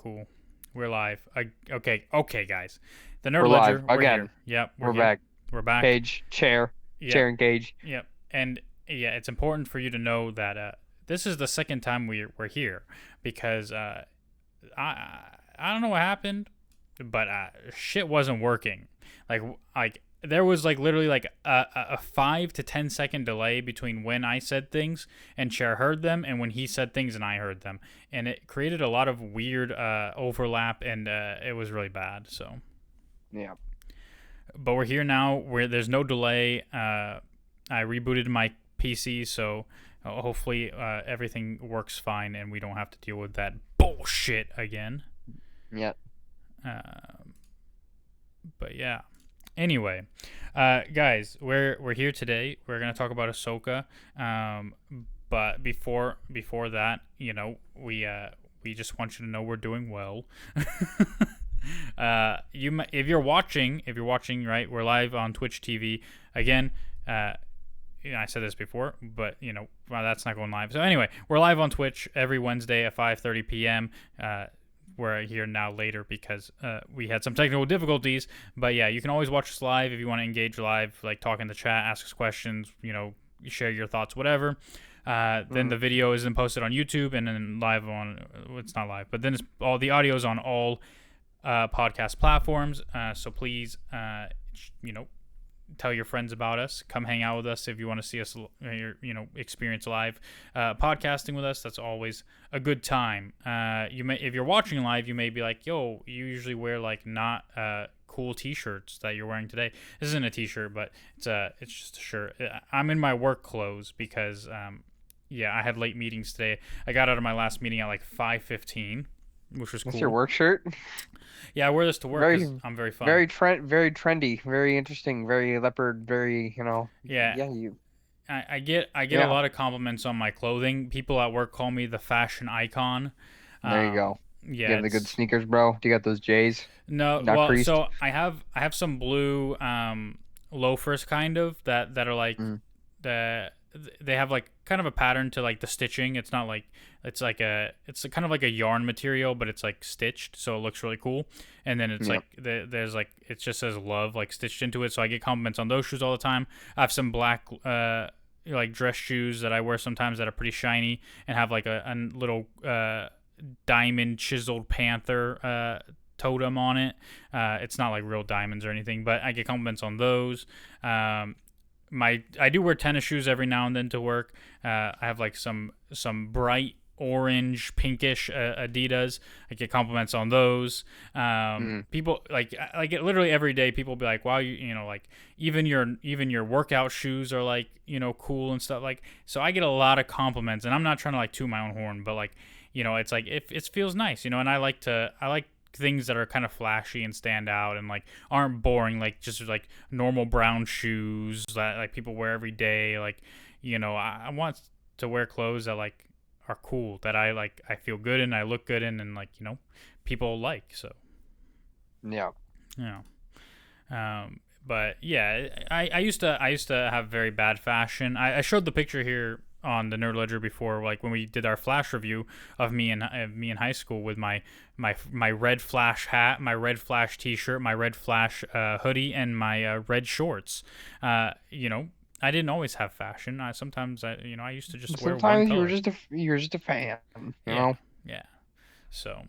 Cool. We're live. Okay, guys. The We're Nerd live Ledger. We're again. here. Yep, we're We're here. back. We're back. Cage, chair, Yep, chair and cage. yep. And yeah, it's important for you to know that this is the second time we're here because I I don't know what happened, but shit wasn't working. Like there was like literally like a 5 to 10 second delay between when I said things and Chair heard them and when he said things and I heard them, and it created a lot of weird overlap, and it was really bad. So, Yeah. but we're here now. Where there's no delay. I rebooted my PC, so hopefully everything works fine and we don't have to deal with that bullshit again. Yeah. Um, but yeah. Anyway, guys, we're here today. We're gonna talk about Ahsoka. But before that, we just want you to know we're doing well. If you're watching, right, we're live on Twitch TV again. I said this before, but well, that's not going live. So anyway, we're live on Twitch every Wednesday at 5:30 p.m. We're here now later because we had some technical difficulties. But yeah, you can always watch us live if you want to engage live, like talk in the chat, ask us questions, share your thoughts, whatever. Then the video isn't posted on YouTube and then live on, it's not live, but then all the audio is on all podcast platforms. So please, tell your friends about us. Come hang out with us if you want to see us, experience live podcasting with us. That's always a good time. If you're watching live, you may be like, "Yo, you usually wear like not cool T-shirts that you're wearing today." This isn't a T-shirt, but it's just a shirt. I'm in my work clothes because I had late meetings today. I got out of my last meeting at like 5:15, which was cool. That's your work shirt? Yeah, I wear this to work because I'm very fun. Very trendy, very interesting, very leopard, very, Yeah. Yeah, you. I get a lot of compliments on my clothing. People at work call me the fashion icon. There you go. Yeah, You have the good sneakers, bro. Do you got those J's? No, Not well, creased? so I have some blue loafers kind of that are like they have like kind of a pattern to like the stitching. It's not like it's kind of like a yarn material, but it's like stitched, so it looks really cool. And then it's like there's like it just says love like stitched into it. So I get compliments on those shoes all the time. I have some black like dress shoes that I wear sometimes that are pretty shiny and have like a little diamond chiseled panther totem on it. It's not like real diamonds or anything, but I get compliments on those. I do wear tennis shoes every now and then to work. I have like some bright orange, pinkish Adidas. I get compliments on those. People like literally every day. People be like, "Wow, like even your workout shoes are like cool and stuff." Like, so I get a lot of compliments, and I'm not trying to like toot my own horn, but like it's like it feels nice, and I like things that are kind of flashy and stand out and like aren't boring, like just like normal brown shoes that like people wear every day. Like I want to wear clothes that like are cool, that I feel good in, I look good in, and like people like. So Yeah. But yeah, I used to have very bad fashion. I showed the picture here on the Nerd Ledger before, like when we did our Flash review of me in high school with my red Flash hat, my red Flash T-shirt, my red Flash hoodie, and my red shorts. I didn't always have fashion. Sometimes I used to just wear one Sometimes color. you're just a fan, you Yeah, know. yeah. So,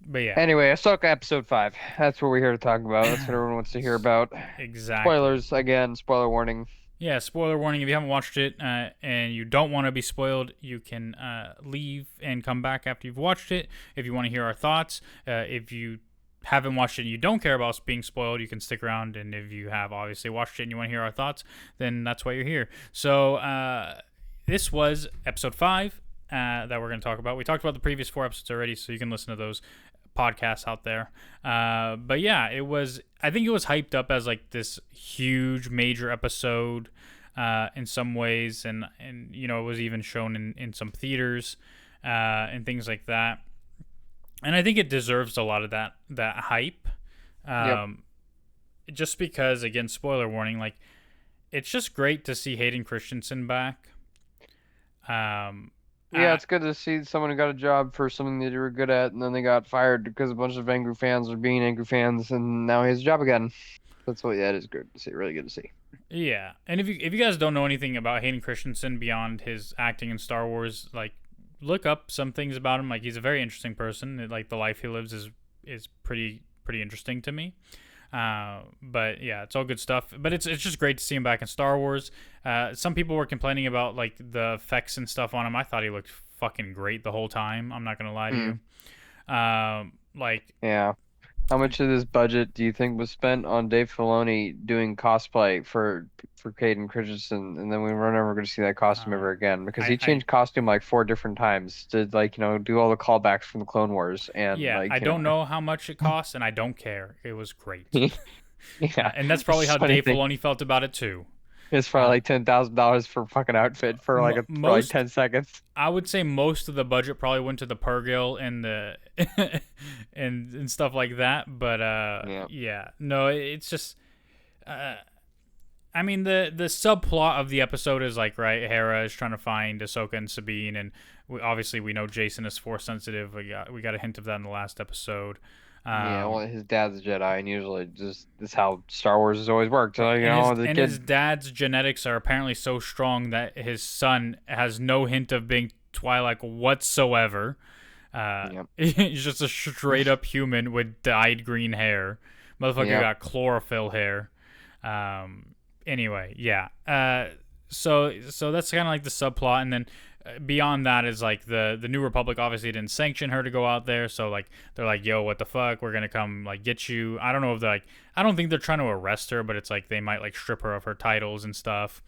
but yeah, Anyway, Ahsoka episode 5. That's what we're here to talk about. That's what everyone wants to hear about. exactly. Spoilers again. Spoiler warning. Yeah, spoiler warning. If you haven't watched it and you don't want to be spoiled, you can leave and come back after you've watched it. If you want to hear our thoughts, if you haven't watched it and you don't care about being spoiled, you can stick around. And if you have obviously watched it and you want to hear our thoughts, then that's why you're here. So this was episode 5 that we're going to talk about. We talked about the previous 4 episodes already, so you can listen to those podcasts out there. But yeah, I think it was hyped up as like this huge major episode in some ways, and it was even shown in some theaters and things like that. And I think it deserves a lot of that hype. Just because, again, spoiler warning, like it's just great to see Hayden Christensen back. Yeah, it's good to see someone who got a job for something that they were good at, and then they got fired because a bunch of angry fans were being angry fans, and now he has a job again. That's what, yeah, it is good to see. Really good to see. Yeah, and if you guys don't know anything about Hayden Christensen beyond his acting in Star Wars, like look up some things about him. Like he's a very interesting person. Like the life he lives is pretty interesting to me. But yeah, it's all good stuff. But it's just great to see him back in Star Wars. Some people were complaining about like the effects and stuff on him. I thought he looked fucking great the whole time. I'm not gonna lie to Hmm. you. Like Yeah. How much of this budget do you think was spent on Dave Filoni doing cosplay for Caden Christensen, and then we're never going to see that costume uh, ever again because he I changed costume like 4 different times to like do all the callbacks from the Clone Wars and yeah, I like don't know how much it costs, and I don't care. It was great. yeah, And that's probably it's how funny Dave thing. Filoni felt about it too. It's probably Uh, like $10,000 for a fucking outfit for for like most 10 seconds. I would say most of the budget probably went to the Purrgil and the and stuff like that. But Yeah. yeah, no, it's just. Uh, I mean the subplot of the episode is like right. Hera is trying to find Ahsoka and Sabine, and obviously we know Jason is force sensitive. We got a hint of that in the last episode. Yeah, Um, well, his dad's a Jedi, and usually just this is how Star Wars has always worked. So, and his the and his kid, dad's genetics are apparently so strong that his son has no hint of being Twi'lek whatsoever. yep, He's just a straight up human with dyed green hair. Motherfucker yep, got chlorophyll hair. Anyway, yeah. So that's kind of like the subplot, and then beyond that is like the New Republic obviously didn't sanction her to go out there, so like they're like, yo, what the fuck, we're gonna come like get you. I don't know if they're like, I don't think they're trying to arrest her, but it's like they might like strip her of her titles and stuff,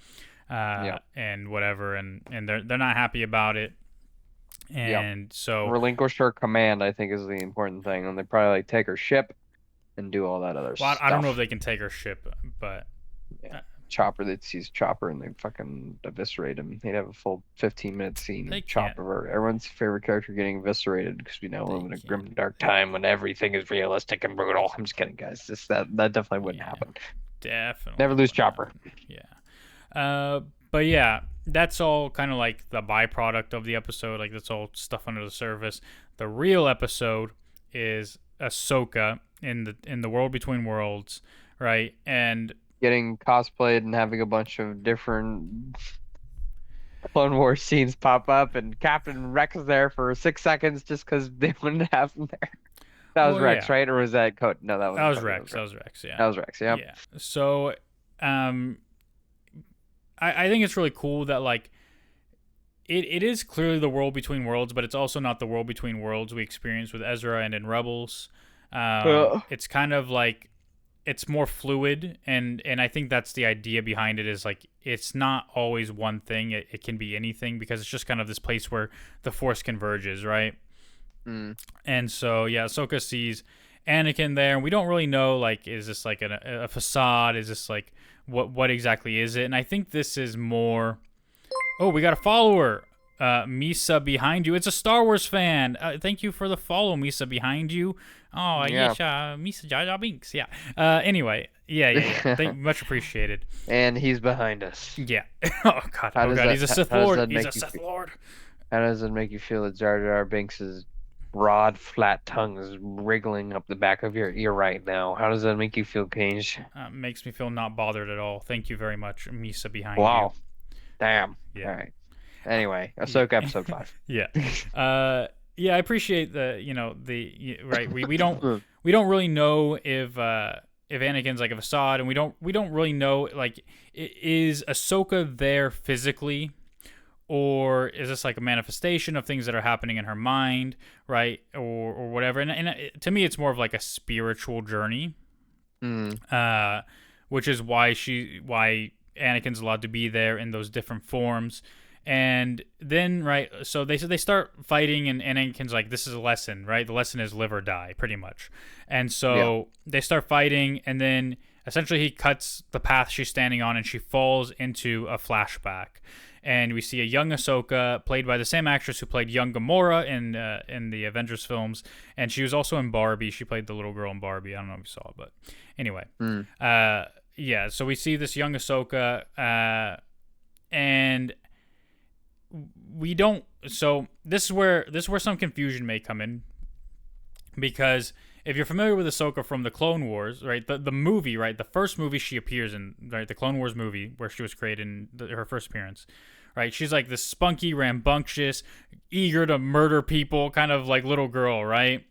yep, and whatever, and they're not happy about it, yep. and so Relinquish her command, I think, is the important thing, and they probably like take her ship and do all that other well, I don't know if stuff. they can take her ship, but Yeah, uh, Chopper, they sees Chopper and they fucking eviscerate him. They'd have a full 15-minute scene they of can't. Chopper, everyone's favorite character getting eviscerated because we now live They in a can't. grim, dark time when everything is realistic and brutal. I'm just kidding, guys. Just that definitely wouldn't Yeah, happen. definitely Never lose wouldn't Chopper. happen. Yeah. But yeah, that's all kind of like the byproduct of the episode. Like that's all stuff under the surface. The real episode is Ahsoka in the world between worlds, right? And Getting cosplayed and having a bunch of different Clone Wars scenes pop up, and Captain Rex is there for 6 seconds just because they wanted to have him there. That was well, Rex, yeah, right? Or was that Code? No, that that wasn't was Cody. That was Rex. That Rex. was Rex. Yeah, That was Rex. Yep. yeah. So, um, I think it's really cool that like it is clearly the world between worlds, but it's also not the world between worlds we experienced with Ezra and in Rebels. Uh, It's kind of like it's more fluid, and I think that's the idea behind it is like it's not always one thing. It can be anything because it's just kind of this place where the Force converges, right? mm, And so yeah, Ahsoka sees Anakin there, and we don't really know like is this like a facade? Is this like what exactly is it? And I think this is more. Oh, we got a follower. Misa behind you. It's a Star Wars fan. Thank you for the follow, Misa behind you. Oh, yeah. yes, Misa Jar Jar Binks. Yeah. Anyway, yeah. Thank much appreciated. And he's behind us. Yeah. Oh god. How Oh does god. that He's a Sith how does Lord. that He's make a you Sith feel? Lord. How does it make you feel that Jar Jar Binks' broad, flat tongue is wriggling up the back of your ear right now? How does that make you feel, Cage? Makes me feel not bothered at all. Thank you very much, Misa behind you. Wow. Damn. All Yeah. right. Anyway, Yeah. Ahsoka episode 5. Yeah. Yeah. I appreciate the right. We don't really know if Anakin's like a facade, and we don't really know like is Ahsoka there physically, or is this like a manifestation of things that are happening in her mind, right, or whatever. And to me, it's more of like a spiritual journey, Mm, uh, which is why Anakin's allowed to be there in those different forms. And then right, so they start fighting, and Anakin's like, "This is a lesson, right? The lesson is live or die, pretty much." And yeah. so they start fighting, and then essentially he cuts the path she's standing on, and she falls into a flashback. And we see a young Ahsoka, played by the same actress who played young Gamora in the Avengers films, and she was also in Barbie. She played the little girl in Barbie. I don't know if you saw it, but anyway, Mm, yeah. So we see this young Ahsoka, and we don't so this is where some confusion may come in, because if you're familiar with Ahsoka from the Clone Wars, right, the movie, right, the first movie she appears in, right, the Clone Wars movie where she was created in her first appearance, right, she's like this spunky, rambunctious, eager to murder people kind of like little girl, right?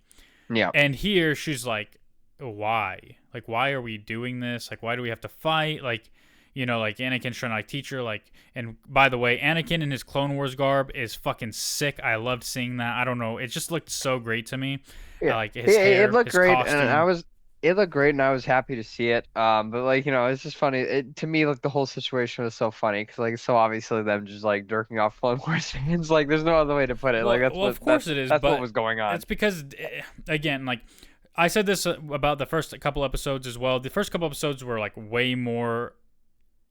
Yeah. And here she's like, why? Like, why are we doing this? Like, why do we have to fight? Like, like Anakin's trying to like teach her. Like, and by the way, Anakin in his Clone Wars garb is fucking sick. I loved seeing that. I don't know. It just looked so great to me. Yeah, Like his it hair, looked his great, and costume. it looked great, and I was happy to see it. But like it's just funny. To me, like the whole situation was so funny because like so obviously them just like jerking off Clone Wars fans. Like there's no other way to put it. Like Well, of course it is, that's what but was going it's on. because, again, like I said this about the first couple episodes as well. The first couple episodes were like way more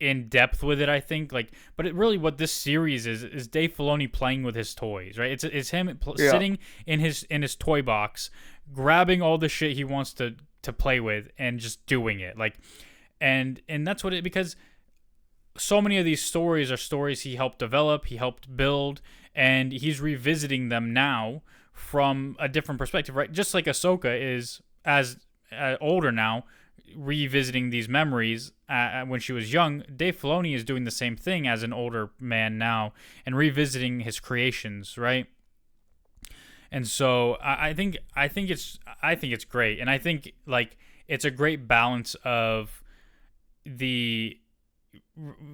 in depth with it, I think. Like, but it really what this series is Dave Filoni playing with his toys, right? It's him Yeah. sitting in his toy box, grabbing all the shit he wants to play with and just doing it. Like, and that's what it, because so many of these stories are stories he helped develop, he helped build, and he's revisiting them now from a different perspective, right? Just like Ahsoka is, as older now, revisiting these memories when she was young. Dave Filoni is doing the same thing as an older man now and revisiting his creations, right? And so I think it's great, and I think like it's a great balance of the,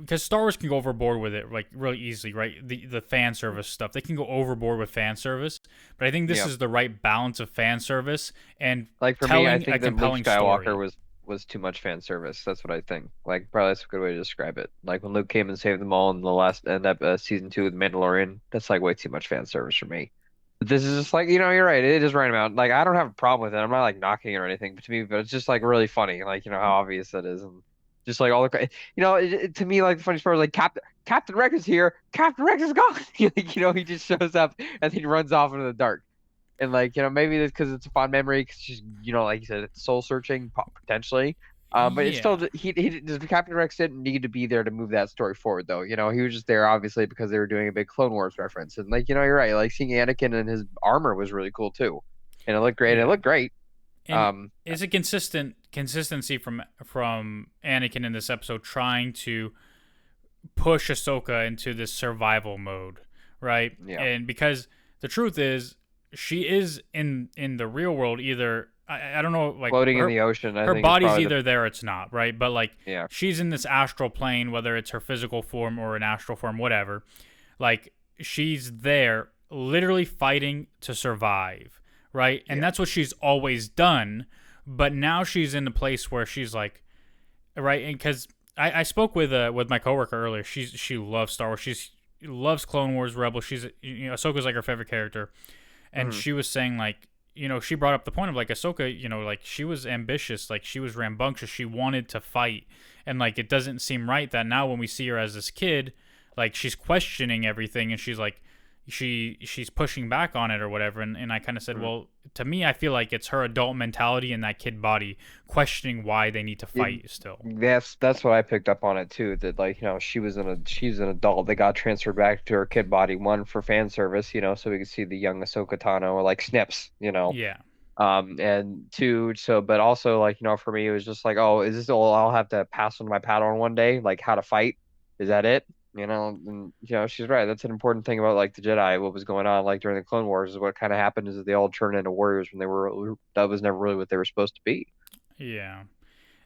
because Star Wars can go overboard with it like really easily, right? The fan service stuff, they can go overboard with fan service, but I think this Yeah. is the right balance of fan service and Like for me, I telling a think that Luke compelling Skywalker story. was too much fan service. That's what I think. Like probably that's a good way to describe it. Like when Luke came and saved them all in the last end up season 2 of The Mandalorian, that's like way too much fan service for me. But this is just like, you're right. It is right about. Like I don't have a problem with it. I'm not like knocking it or anything, but to me, but it's just like really funny. Like how obvious that is, and just like all the, to me like the funniest part is like Captain Rex is here. Captain Rex is gone. Like he just shows up and then he runs off into the dark. And like, maybe it's because it's a fond memory, because she's, like you said, it's soul searching potentially. But it's still Yeah. Captain Rex didn't need to be there to move that story forward, though. He was just there obviously because they were doing a big Clone Wars reference, and like, you're right. Like seeing Anakin and his armor was really cool too, and it looked great. It Yeah. looked great. And Um, is a consistency from Anakin in this episode trying to push Ahsoka into this survival mode, right? yeah, And because the truth is, she is in the real world either. I don't know, like floating in the ocean, I her think is body's probably either there or it's not, right? But like yeah, she's in this astral plane, whether it's her physical form or an astral form, whatever. Like she's there, literally fighting to survive, right? And yeah, that's what she's always done. But now she's in a place where she's like, right? And because I spoke with my coworker earlier, she loves Star Wars. She loves Clone Wars, Rebels. She's Ahsoka's like her favorite character, and mhm, she was saying like, she brought up the point of like Ahsoka, like she was ambitious, like she was rambunctious, she wanted to fight, and like it doesn't seem right that now when we see her as this kid, like she's questioning everything, and she's like, she's pushing back on it or whatever, and I kind of said, mhm. well, to me, I feel like it's her adult mentality in that kid body questioning why they need to It, fight still. that's what I picked up on it too. That like she's an adult that got transferred back to her kid body. One for fan service, so we could see the young Ahsoka Tano or like Snips. Yeah, And two, so but also like for me it was just like, oh, is this all I'll have to pass on my Padawan one day? Like how to fight? Is that it? And she's right. That's an important thing about like the Jedi. What was going on like during the Clone Wars is what kind of happened is that they all turned into warriors when they were that was never really what they were supposed to be. yeah.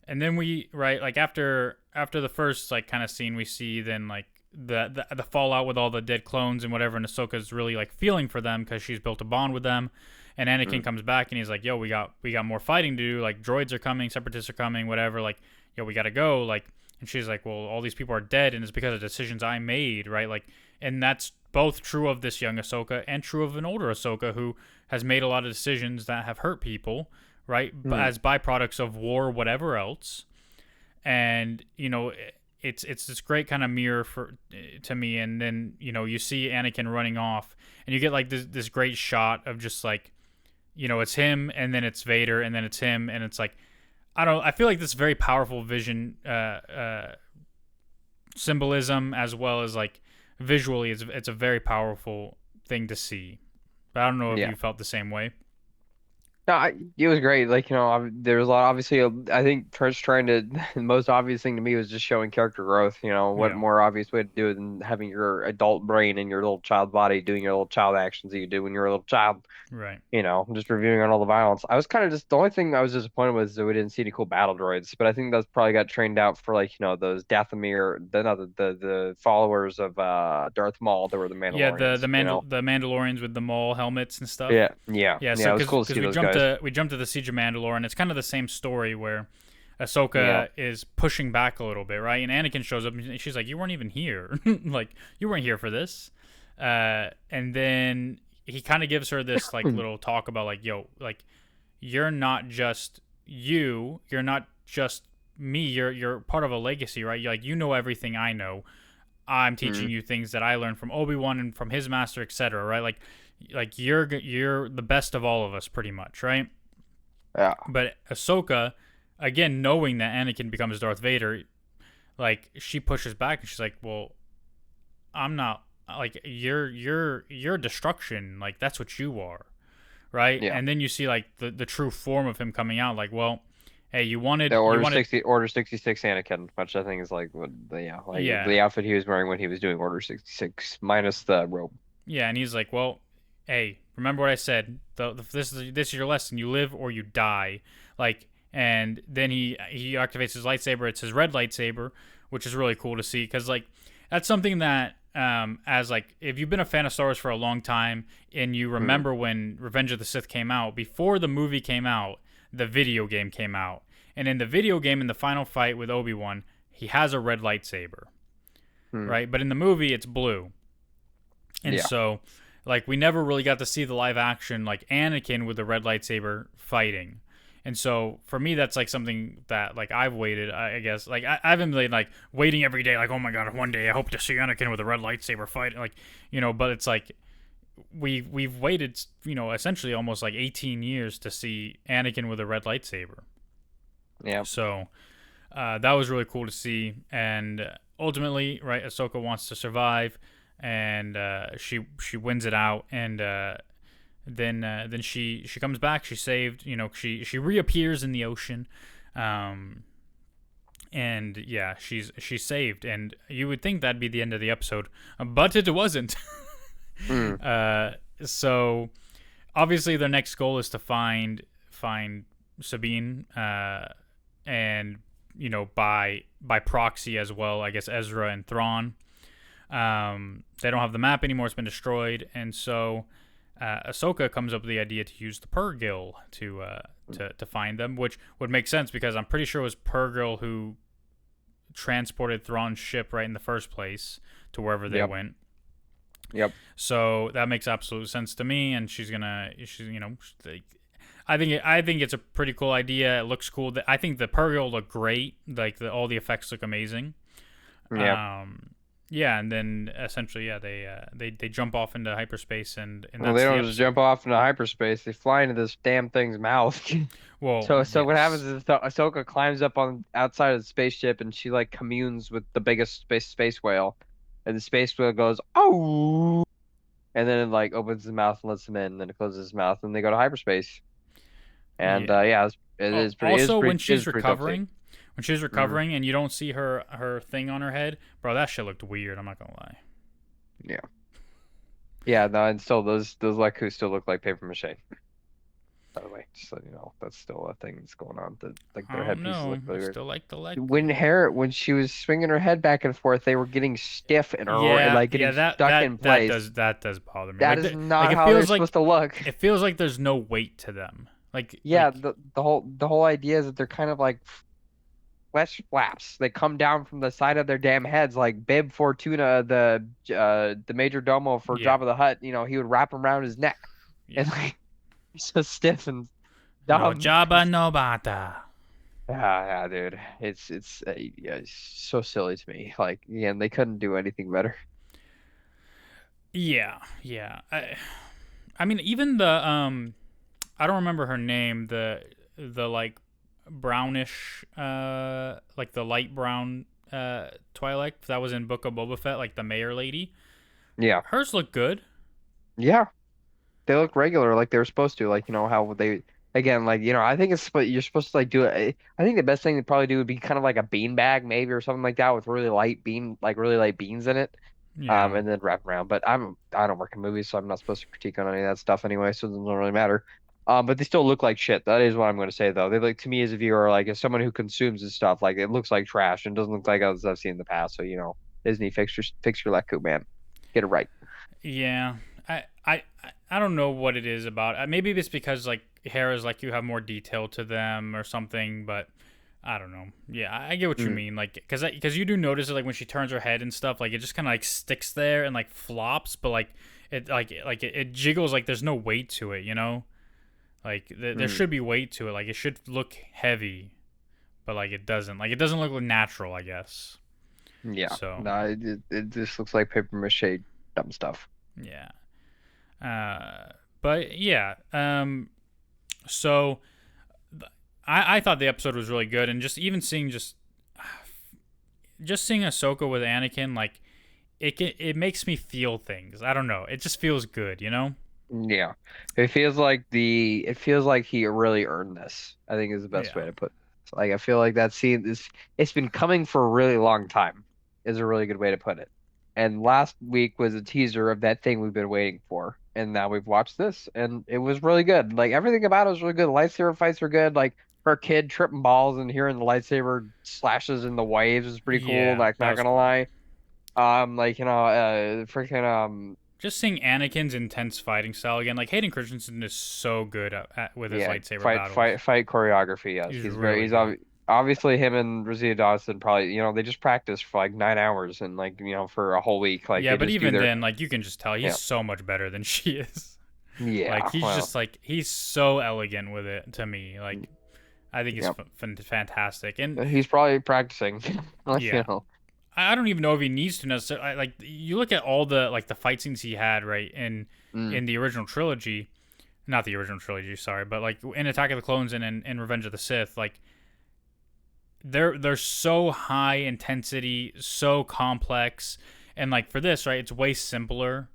And then we, right, like after the first like kind of scene we see, then like the fallout with all the dead clones and whatever, and Ahsoka's really like feeling for them because she's built a bond with them. And Anakin Mm, comes back and he's like, "Yo, we got more fighting to do. Like droids are coming, separatists are coming, whatever. Like, yo, we gotta go." Like, and she's like, "Well, all these people are dead, and it's because of decisions I made, right?" Like, and that's both true of this young Ahsoka and true of an older Ahsoka who has made a lot of decisions that have hurt people, right? But mm. as byproducts of war, whatever else. And it's this great kind of mirror for to me. And then you see Anakin running off, and you get like this great shot of just like, it's him, and then it's Vader, and then it's him, and it's like, I feel like this very powerful vision, symbolism, as well as like visually, it's a very powerful thing to see. But I don't know if Yeah. you felt the same way. No, it was great. Like, there was a lot, obviously, I think Trent's trying to, the most obvious thing to me was just showing character growth. What Yeah. more obvious way to do it than having your adult brain and your little child body doing your little child actions that you do when you're a little child. Right. Just reviewing on all the violence. I was kind of just the only thing I was disappointed with is that we didn't see any cool battle droids. But I think that's probably got trained out for like those Dathomir, the followers of Darth Maul that were the Yeah, Mandalorians. the Mandalorians with the mole helmets and stuff. Yeah, yeah, Yeah, yeah. so It was cool to because see those guys. we jumped to the Siege of Mandalore, and it's kind of the same story where Yeah. Ahsoka is pushing back a little bit, right? And Anakin shows up, and she's like, "You weren't even here. Like, you weren't here for this." And then he kind of gives her this like little talk about like, "Yo, like, you're not just you. You're not just me. You're part of a legacy, right? You're like, you know everything I know. I'm teaching Mm, you things that I learned from Obi-Wan and from his master, etc. Right? Like you're the best of all of us, pretty much, right? yeah. But Ahsoka, again, knowing that Anakin becomes Darth Vader, like she pushes back and she's like, "Well, I'm not like you're destruction. Like that's what you are, right?" Yeah. And then you see like the true form of him coming out. Like, well, hey, The you Order wanted, 60, Order 66 Anakin, which I think is like like yeah, the outfit he was wearing when he was doing Order 66 minus the robe. yeah, and he's like, well, hey, remember what I said? This is your lesson. You live or you die. Like, and then he activates his lightsaber. It's his red lightsaber, which is really cool to see because like that's something that as like if you've been a fan of Star Wars for a long time and you Mm, remember when Revenge of the Sith came out, before the movie came out, the video game came out, and in the video game in the final fight with Obi-Wan, he has a red lightsaber, mm, right? But in the movie, it's blue. And yeah. so, like, we never really got to see the live action, like, Anakin with the red lightsaber fighting. And so, for me, that's, like, something that, like, I've waited, I guess. Like, I haven't been, like, waiting every day, like, oh my god, one day I hope to see Anakin with a red lightsaber fight. Like, but it's like, we've waited, essentially almost, like, 18 years to see Anakin with a red lightsaber. Yeah. So, that was really cool to see. And ultimately, right, Ahsoka wants to survive, and she wins it out, and then she comes back. She's saved. She reappears in the ocean, um, and yeah, she's saved. And you would think that'd be the end of the episode, but it wasn't. Mm, So obviously, their next goal is to find Sabine, and by proxy as well, I guess Ezra and Thrawn. They don't have the map anymore; it's been destroyed, and so Ahsoka comes up with the idea to use the Purrgil to find them, which would make sense because I'm pretty sure it was Purrgil who transported Thrawn's ship right in the first place to wherever they yep. went. Yep. So that makes absolute sense to me, and she's like, I think it's a pretty cool idea. It looks cool. I think the Purrgil look great. Like all the effects look amazing. Yeah. Um, yeah, and then essentially, yeah, they jump off into hyperspace, and Well, they that's the don't just episode. jump off into hyperspace. They fly into this damn thing's mouth. Well, So what happens yes, is Ahsoka climbs up on outside of the spaceship and she like communes with the biggest space whale, and the space whale goes oh, and then it like opens his mouth and lets him in, and then it closes his mouth, and they go to hyperspace. And yeah. yeah, Oh, also, it is pretty dope to see. when she's Hmm. recovering, and you don't see her thing on her head, bro, that shit looked weird. I'm not gonna lie. Yeah, yeah. No, and still those Leku still look like paper mache. By the way, just so you know, that's still a thing that's going on. That like I their don't headpieces know. look I really weird. still like the leg. When she was swinging her head back and forth, they were getting stiff and Yeah, like yeah, getting stuck in place. that does bother me. That Like, is like not how they're supposed to look. it feels like there's no weight to them. Yeah, the whole idea is that they're kind of like flesh flaps. They come down from the side of their damn heads, like Bib Fortuna, the major domo for Yeah, Jabba the Hutt. He would wrap 'em around his neck, and yeah. like he's so stiff and No dumb. Jabba, no Bata. Yeah, dude, yeah, it's so silly to me. Like, again, they couldn't do anything better. Yeah, yeah. I mean, even the I don't remember her name. The like brownish, like the light brown Twi'lek that was in Book of Boba Fett, like the mayor lady. Yeah, Hers looked good. Yeah, they look regular, like they were supposed to. Like, how they again, like, I think it's but you're supposed to like do it. I think the best thing to probably do would be kind of like a bean bag, maybe, or something like that with really light beans in it. Yeah. And then wrap around. But I don't work in movies, so I'm not supposed to critique on any of that stuff anyway, so it doesn't really matter. But they still look like shit. That is what I'm going to say, though. They look to me as a viewer, like as someone who consumes this stuff, like it looks like trash and doesn't look like others I've seen in the past. So, Disney, fix your Leku, man. Get it right. Yeah. I don't know what it is about. Maybe it's because like Hera's like you have more detail to them or something, but I don't know. Yeah, I get what you Mm, mean. Like, because you do notice it, like when she turns her head and stuff, like it just kind of like sticks there and like flops, but like it jiggles. Like there's no weight to it, you know. Like there mm. should be weight to it. Like it should look heavy, but like it doesn't. Like it doesn't look natural, I guess. Yeah. So No, it just looks like paper mache dumb stuff. yeah. But yeah. So I thought the episode was really good, and just even seeing just seeing Ahsoka with Anakin, like it makes me feel things. I don't know. It just feels good, you know? Yeah. It feels like he really earned this, I think is the best way Yeah. to put it. Like I feel like that scene is it's been coming for a really long time is a really good way to put it. And last week was a teaser of that thing we've been waiting for. And now we've watched this and it was really good. Like everything about it was really good. The lightsaber fights were good. Like her kid tripping balls and hearing the lightsaber slashes in the waves is pretty cool. Yeah, Like that not was gonna cool. lie. Freaking Just seeing Anakin's intense fighting style again. Like Hayden Christensen is so good with his yeah, lightsaber battles. fight choreography. Yes, He's really he's good. obviously him and Rosita Dawson probably, they just practice for like 9 hours and like, for a whole week. Like Yeah, they but just do even their, then, like you can just tell he's yeah, so much better than she is. Like yeah, he's well, just like he's so elegant with it to me. Like I think he's yeah. fantastic. And He's probably practicing, like, yeah, I don't even know if he needs to necessarily. Like you look at all the like the fight scenes he had right mm, in the original trilogy, not the original trilogy, sorry, but like in Attack of the Clones and in Revenge of the Sith, like they're so high intensity, so complex, and like for this, right, it's way simpler.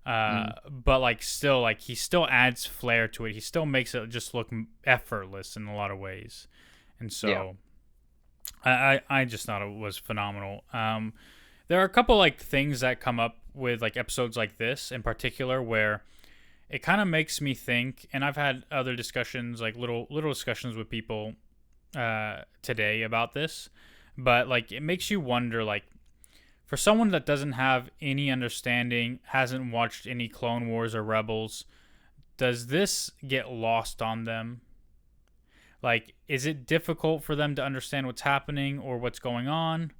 mm, But like still, like he still adds flair to it. He still makes it just look effortless in a lot of ways, and yeah, so I just thought it was phenomenal. There are a couple like things that come up with like episodes like this in particular where it kind of makes me think, and I've had other discussions, like little discussions with people today about this, but like it makes you wonder, like for someone that doesn't have any understanding, hasn't watched any Clone Wars or Rebels, does this get lost on them? Like, is it difficult for them to understand what's happening or what's going on,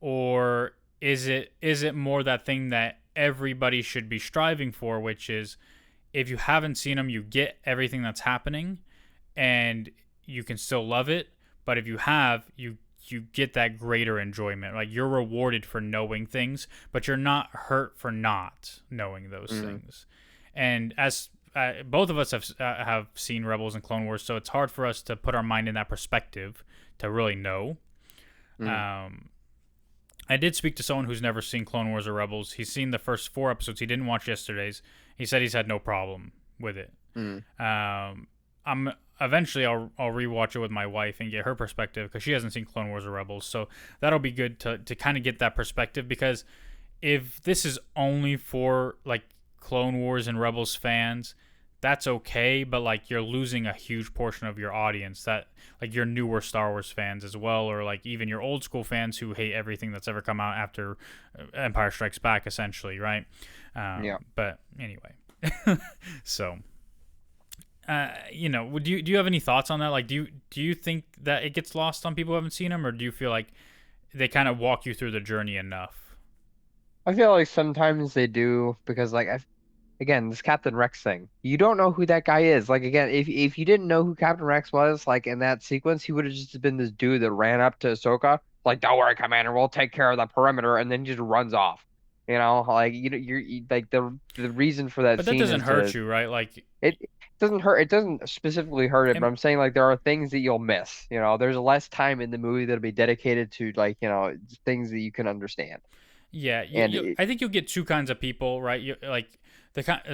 or is it more that thing that everybody should be striving for, which is if you haven't seen them, you get everything that's happening, and you can still love it. But if you have, you get that greater enjoyment. Like you're rewarded for knowing things, but you're not hurt for not knowing those mm, things. And as both of us have seen Rebels and Clone Wars, so it's hard for us to put our mind in that perspective to really know. mm, Um, I did speak to someone who's never seen Clone Wars or Rebels. He's seen the first 4 episodes. He didn't watch yesterday's. He said he's had no problem with it. mm, I'm eventually I'll rewatch it with my wife and get her perspective because she hasn't seen Clone Wars or Rebels. So that'll be good to kind of get that perspective because if this is only for like Clone Wars and Rebels fans, that's okay, but like you're losing a huge portion of your audience that like your newer Star Wars fans as well, or like even your old school fans who hate everything that's ever come out after Empire Strikes Back, essentially, right? yeah. But anyway, so do you have any thoughts on that? Like, do you think that it gets lost on people who haven't seen them, or do you feel like they kind of walk you through the journey enough? I feel like sometimes they do because like again, this Captain Rex thing. You don't know who that guy is. Like again, if you didn't know who Captain Rex was, like in that sequence, he would have just been this dude that ran up to Ahsoka, like, "Don't worry, Commander, we'll take care of the perimeter," and then just runs off. Like like the reason for that But that scene doesn't is hurt to you, right? Like, it doesn't hurt. It doesn't specifically hurt it, but it, I'm saying like there are things that you'll miss. There's less time in the movie that'll be dedicated to like things that you can understand. yeah, And it, I think you'll get two kinds of people, right? Like,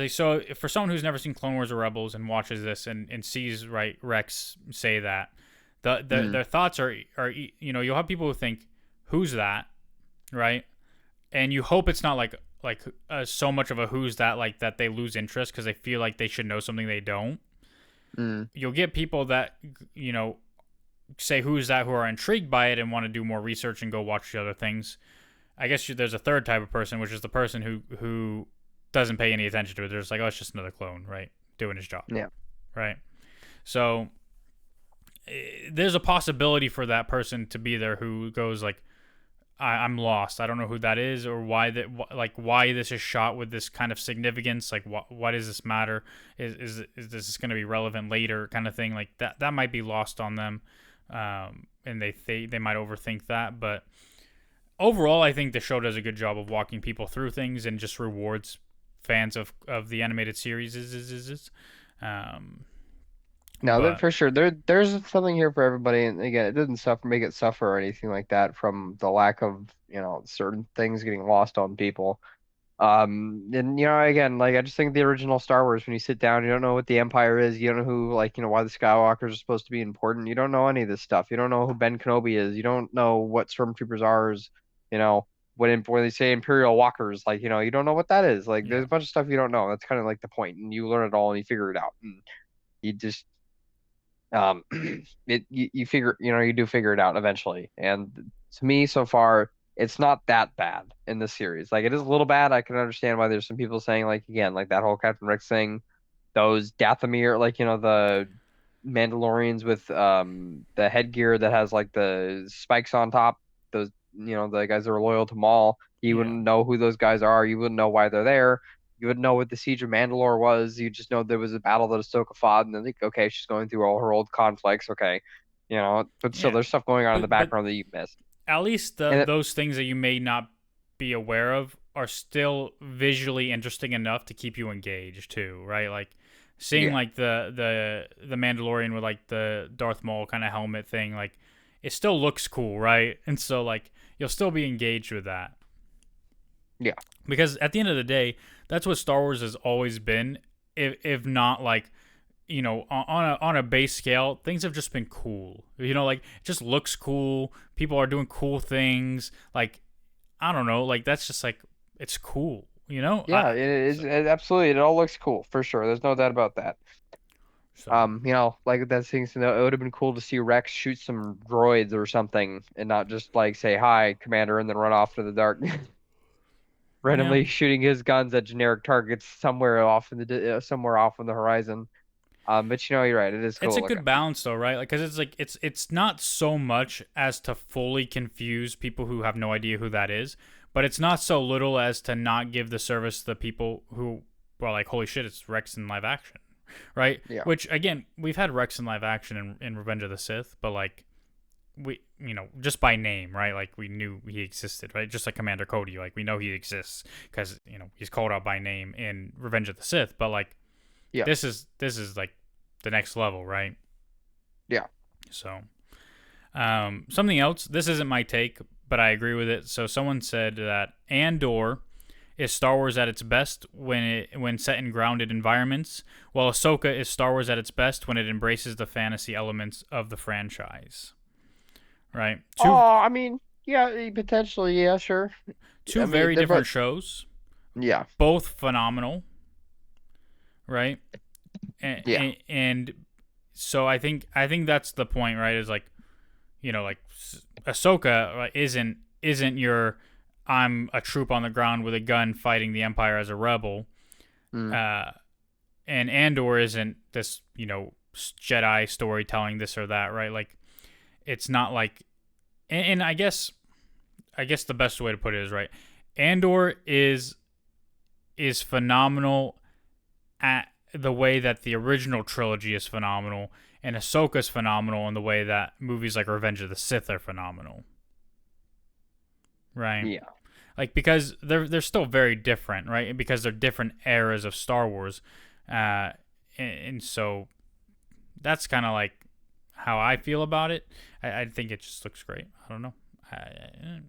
So for someone who's never seen Clone Wars or Rebels and watches this and sees right Rex say that, Mm, their thoughts are you'll have people who think who's that, right? And you hope it's not so much of a who's that, like that they lose interest because they feel like they should know something they don't. mm. You'll get people that say who's that who are intrigued by it and want to do more research and go watch the other things. I guess there's a third type of person, which is the person who doesn't pay any attention to it. They're just like, oh, it's just another clone, right, doing his job, Yeah. right? So there's a possibility for that person to be there who goes like, I'm lost. I don't know who that is or why this is shot with this kind of significance. Like, why does this matter? Is this going to be relevant later? Kind of thing. Like that might be lost on them, and they might overthink that. But overall, I think the show does a good job of walking people through things and just rewards fans of the animated series. Um, No, that but for sure. There's something here for everybody, and again, it doesn't make it suffer or anything like that from the lack of, certain things getting lost on people. And again, like I just think the original Star Wars, when you sit down, you don't know what the Empire is, you don't know who, like, why the Skywalkers are supposed to be important. You don't know any of this stuff. You don't know who Ben Kenobi is. You don't know what Stormtroopers are. You know, when they say Imperial Walkers, like, you don't know what that is. Like, there's yeah, a bunch of stuff you don't know. That's kind of like the point, and you learn it all and you figure it out. And you just you figure you do figure it out eventually. And to me so far it's not that bad in this series. Like, it is a little bad. I can understand why there's some people saying, like, again, like that whole Captain Rex thing, those Dathomir, like, the Mandalorians with the headgear that has like the spikes on top, those, the guys that are loyal to Maul. You yeah. wouldn't know who those guys are. You wouldn't know why they're there. You wouldn't know what the Siege of Mandalore was. You just know there was a battle that Ahsoka fought, and then, like, okay, she's going through all her old conflicts. Okay, but still, Yeah, there's stuff going on in the but background that you missed. at least And those things that you may not be aware of are still visually interesting enough to keep you engaged too, right? Like seeing yeah, like the Mandalorian with like the Darth Maul kind of helmet thing, like it still looks cool, right? And so like you'll still be engaged with that yeah, because at the end of the day, that's what Star Wars has always been. If not like on a base scale, things have just been cool. Like it just looks cool. People are doing cool things. Like I don't know, like that's just like it's cool. yeah. It is, absolutely. It all looks cool for sure. There's no doubt about that. So Like that thing, it would have been cool to see Rex shoot some droids or something, and not just like say hi, Commander, and then run off to the dark, yeah, randomly shooting his guns at generic targets somewhere off on the horizon. But you're right. It is it's cool a looking. good balance though, right? Like because it's not so much as to fully confuse people who have no idea who that is, but it's not so little as to not give the service to the people who are like, holy shit, it's Rex in live action, right? Yeah, Which again, we've had Rex in live action in Revenge of the Sith, but like we just by name, right? Like we knew he existed, right? Just like Commander Cody, like we know he exists because he's called out by name in Revenge of the Sith, but like yeah, this is like the next level, right? yeah. So something else, this isn't my take, but I agree with it. So someone said that Andor is Star Wars at its best when set in grounded environments, while Ahsoka is Star Wars at its best when it embraces the fantasy elements of the franchise. Right? Two Oh, I mean, yeah, potentially, yeah, sure. two I mean, very they're different but shows, yeah, both phenomenal, right? yeah, And so I think that's the point, right? Is like like Ahsoka isn't your I'm a troop on the ground with a gun fighting the Empire as a rebel, mm, uh, and Andor isn't this Jedi storytelling this or that, right? Like it's not like, and I guess the best way to put it is right. Andor is phenomenal at the way that the original trilogy is phenomenal, and Ahsoka's phenomenal in the way that movies like Revenge of the Sith are phenomenal, right? yeah, Like because they're still very different, right? Because they're different eras of Star Wars, and so that's kind of like how I feel about it. I think it just looks great. I don't know. I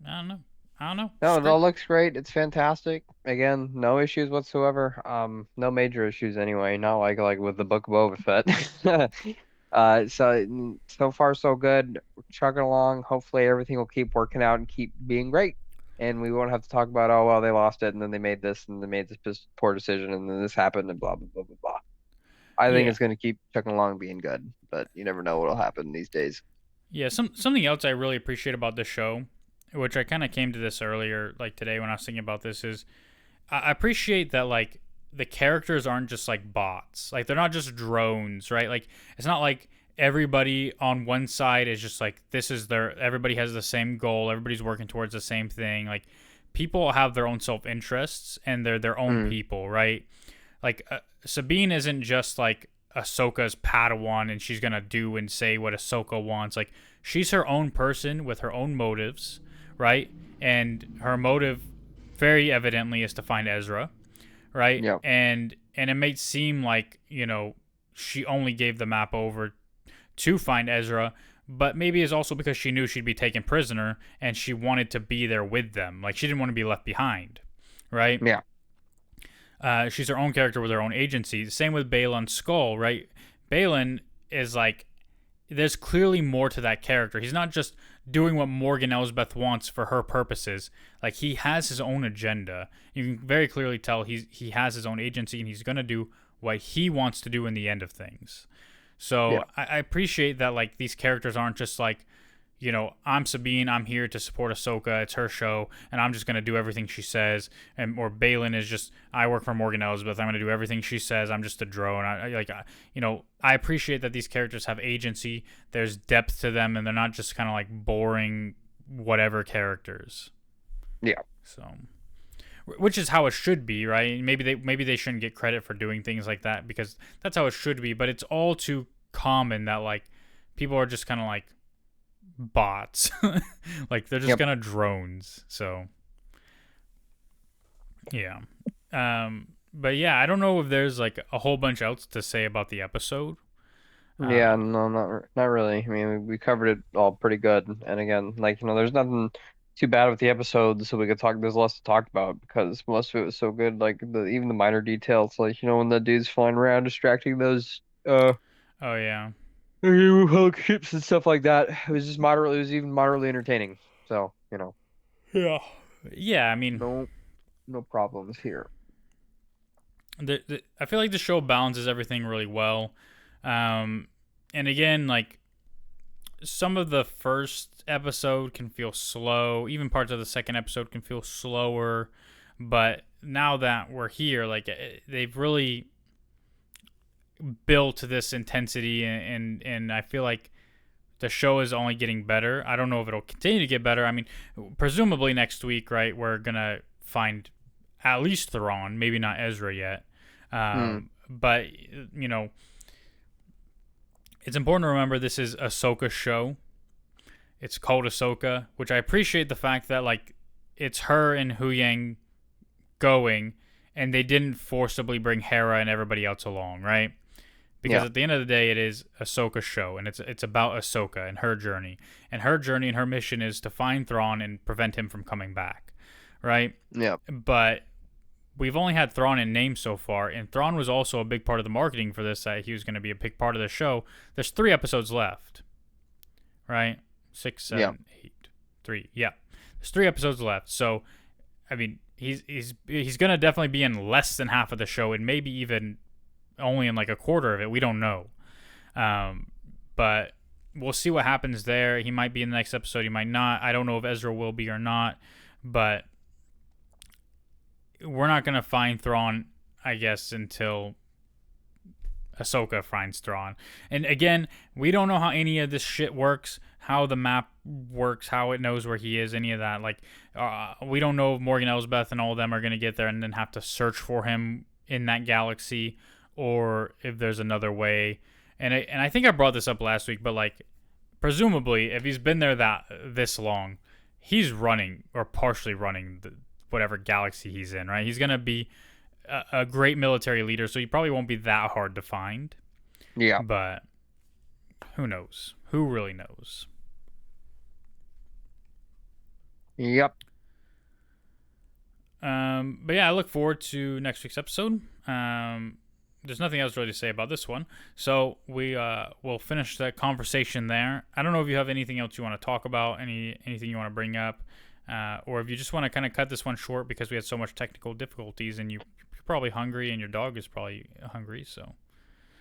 don't know. I don't know. No, it Strict. all looks great. It's fantastic. Again, no issues whatsoever. No major issues anyway. Not like with the Book of Boba Fett. So far so good. We're chugging along. Hopefully everything will keep working out and keep being great. And we won't have to talk about, oh well, they lost it and then they made this and they made this poor decision and then this happened and blah blah blah blah blah. I think Yeah. it's gonna keep chugging along being good, but you never know what'll happen these days. Yeah. Something else I really appreciate about this show, which I kind of came to this earlier, like today when I was thinking about this, is I appreciate that like the characters aren't just like bots. Like they're not just drones, right? Like it's not like everybody on one side is just like this is their everybody has the same goal, everybody's working towards the same thing. Like people have their own self-interests and they're their own Mm, people, right? Like Sabine isn't just like Ahsoka's Padawan and she's going to do and say what Ahsoka wants. Like she's her own person with her own motives, right? And her motive very evidently is to find Ezra, right? yeah, And it may seem like, she only gave the map over to find Ezra, but maybe it's also because she knew she'd be taken prisoner and she wanted to be there with them. Like she didn't want to be left behind, right? yeah, She's her own character with her own agency. Same with Balin Skull, right? Balin is like, there's clearly more to that character. He's not just doing what Morgan Elsbeth wants for her purposes. Like he has his own agenda. You can very clearly tell he has his own agency and he's gonna do what he wants to do in the end of things. yeah, So I appreciate that like these characters aren't just like, I'm Sabine, I'm here to support Ahsoka, it's her show, and I'm just gonna do everything she says. And or Balin is just, I work for Morgan Elsbeth, I'm gonna do everything she says. I'm just a drone. I appreciate that these characters have agency. There's depth to them, and they're not just kind of like boring whatever characters. yeah. So, which is how it should be, right? Maybe they shouldn't get credit for doing things like that because that's how it should be. But it's all too common that like people are just kind of like bots. Like they're just Yep. kind of drones. So yeah. But yeah, I don't know if there's like a whole bunch else to say about the episode. Yeah, Um, no, not really. I mean, we covered it all pretty good. And again, like, there's nothing too bad with the episode, so we could talk. There's less to talk about because most of it was so good. Like even the minor details, like when the dude's flying around distracting those oh yeah. hug ships and stuff like that. It was just moderately. It was even moderately entertaining. So Yeah. Yeah, I mean, no no problems here. I feel like the show balances everything really well. Um, and again, like some of the first episode can feel slow. Even parts of the second episode can feel slower. But now that we're here, like they've really built this intensity, and I feel like the show is only getting better. I don't know if it'll continue to get better. I mean, presumably next week, right? We're gonna find at least Thrawn, maybe not Ezra yet. Hmm. But it's important to remember this is Ahsoka's show. It's called Ahsoka, which I appreciate the fact that like it's her and Hu Yang going, and they didn't forcibly bring Hera and everybody else along, right? Because Yeah. at the end of the day, it is Ahsoka's show, and it's about Ahsoka and her journey, and her mission is to find Thrawn and prevent him from coming back, right? Yeah. But we've only had Thrawn in name so far, and Thrawn was also a big part of the marketing for this. That he was going to be a big part of the show. There's 3 episodes left, right? Six, Yeah. 7, 8, 3. Yeah, there's 3 episodes left. So, I mean, he's gonna definitely be in less than half of the show, and maybe even only in like a quarter of it. We don't know. But we'll see what happens there. He might be in the next episode. He might not. I don't know if Ezra will be or not. But we're not gonna find Thrawn, I guess, until Ahsoka finds Thrawn. And again, we don't know how any of this shit works, how the map works, how it knows where he is, any of that. Like, we don't know if Morgan Elsbeth and all of them are gonna get there and then have to search for him in that galaxy, or if there's another way. And I think I brought this up last week, but like, presumably, if he's been there this long, he's running or partially running whatever galaxy he's in, right? He's gonna be a great military leader, so he probably won't be that hard to find. Yeah. But who knows? Who really knows? Yep. But yeah, I look forward to next week's episode. There's nothing else really to say about this one, so we will finish the conversation there. I don't know if you have anything else you want to talk about, anything you want to bring up, or if you just want to kind of cut this one short because we had so much technical difficulties and you're probably hungry and your dog is probably hungry. So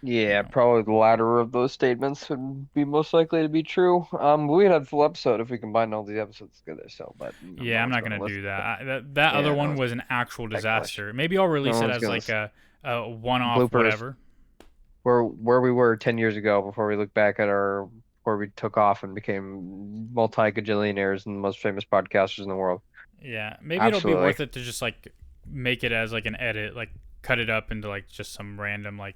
you Yeah, know, probably the latter of those statements would be most likely to be true. We'd have a full episode if we combine all these episodes together. So, but yeah, no I'm one's not going to gonna do listen. that. That other Yeah, no one one's was an actual technically. disaster. Maybe I'll No release it one's as going to like listen. a one-off Bloopers. whatever. Where we were 10 years ago before we look back at our where we took off and became multi-gajillionaires and the most famous podcasters in the world. Yeah, maybe it'll be Absolutely. worth it to just like make it as like an edit, like cut it up into like just some random like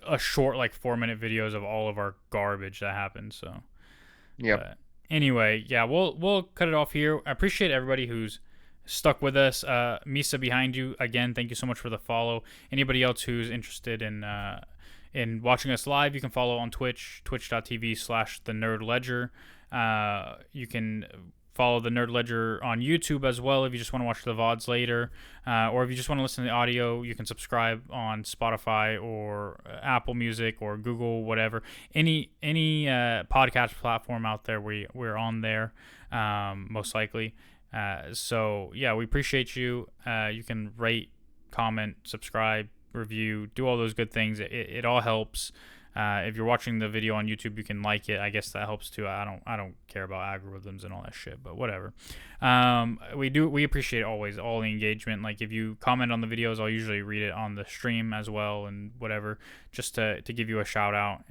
a short like 4 minute videos of all of our garbage that happened. So, Yep. but anyway, yeah, we'll cut it off here. I appreciate everybody who's stuck with us. Misa behind you again. Thank you so much for the follow. Anybody else who's interested in watching us live, you can follow on Twitch, twitch.tv/the Nerd Ledger. You can follow the Nerd Ledger on YouTube as well if you just want to watch the VODs later. Or if you just want to listen to the audio, you can subscribe on Spotify or Apple Music or Google, whatever. Any podcast platform out there, we're on there, most likely. So yeah, we appreciate you. You can rate, comment, subscribe, review, do all those good things. It all helps. If you're watching the video on YouTube, you can like it. I guess that helps too. I don't care about algorithms and all that shit, but whatever. We appreciate always all the engagement. Like if you comment on the videos, I'll usually read it on the stream as well and whatever, just to give you a shout out.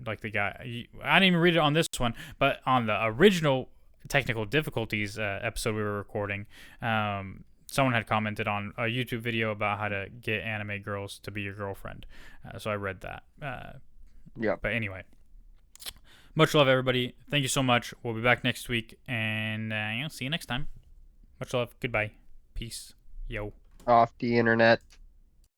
Like the guy, I didn't even read it on this one, but on the original technical difficulties episode we were recording, someone had commented on a YouTube video about how to get anime girls to be your girlfriend. So I read that. Yep. But anyway, much love, everybody. Thank you so much. We'll be back next week, and see you next time. Much love. Goodbye. Peace. Yo. Off the internet.